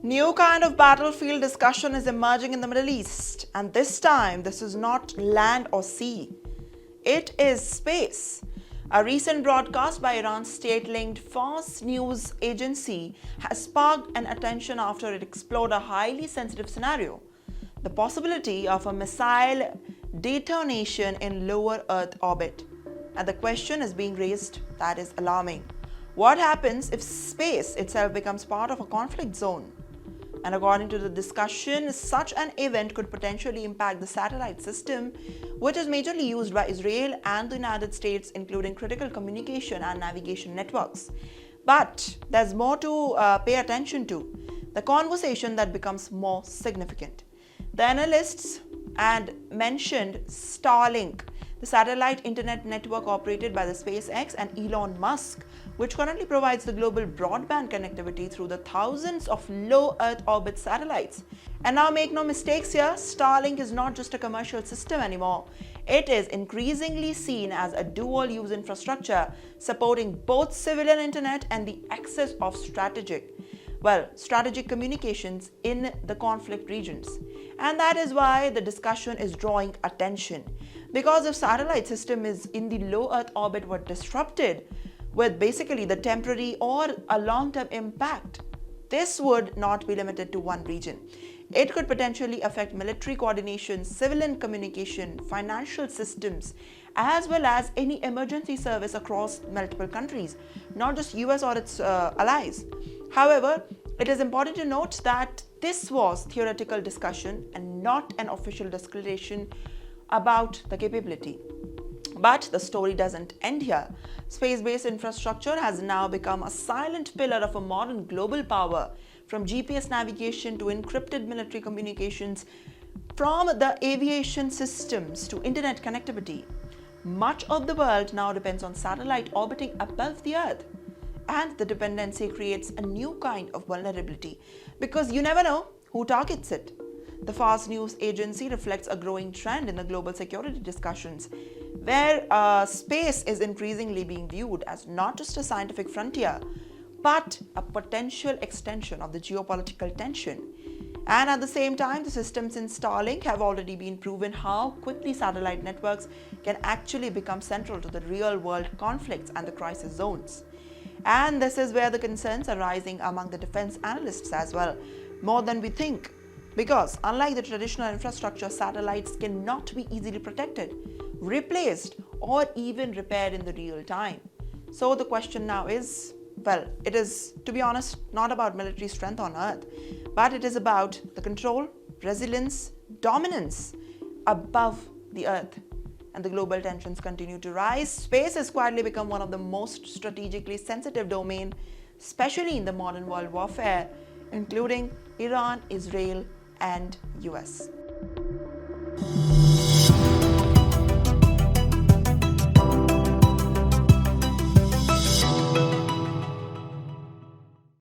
New kind of battlefield discussion is emerging in the Middle East, and this time this is not land or sea. It is space. A recent broadcast by Iran's state-linked Fars news agency has sparked an attention after it explored a highly sensitive scenario: the possibility of a missile detonation in lower Earth orbit. And the question is being raised that is alarming. What happens if space itself becomes part of a conflict zone? And according to the discussion, such an event could potentially impact the satellite system, which is majorly used by Israel and the United States, including critical communication and navigation networks. But there's more to pay attention to: the conversation that becomes more significant. The analysts and mentioned Starlink, the satellite internet network operated by the SpaceX and Elon Musk, which currently provides the global broadband connectivity through the thousands of low Earth orbit satellites. And now make no mistakes here, Starlink is not just a commercial system anymore. It is increasingly seen as a dual-use infrastructure supporting both civilian internet and the access of strategic communications in the conflict regions. And that is why the discussion is drawing attention. Because if satellite system is in the low Earth orbit were disrupted, with basically the temporary or a long-term impact, this would not be limited to one region. It could potentially affect military coordination, civilian communication, financial systems, as well as any emergency service across multiple countries, not just US or its allies. However, it is important to note that this was theoretical discussion and not an official declaration about the capability. But the story doesn't end here. Space-based infrastructure has now become a silent pillar of a modern global power, from GPS navigation to encrypted military communications, from the aviation systems to internet connectivity. Much of the world now depends on satellite orbiting above the Earth. And the dependency creates a new kind of vulnerability, because you never know who targets it. The Fars news agency reflects a growing trend in the global security discussions, where space is increasingly being viewed as not just a scientific frontier, but a potential extension of the geopolitical tension. And at the same time, the systems in Starlink have already been proven how quickly satellite networks can actually become central to the real-world conflicts and the crisis zones. And this is where the concerns are rising among the defense analysts as well, more than we think. Because unlike the traditional infrastructure, satellites cannot be easily protected, replaced, or even repaired in the real time. So the question now is, it is, to be honest, not about military strength on Earth, but it is about the control, resilience, dominance above the Earth. And the global tensions continue to rise. Space has quietly become one of the most strategically sensitive domains, especially in the modern world warfare, including Iran, Israel, and US.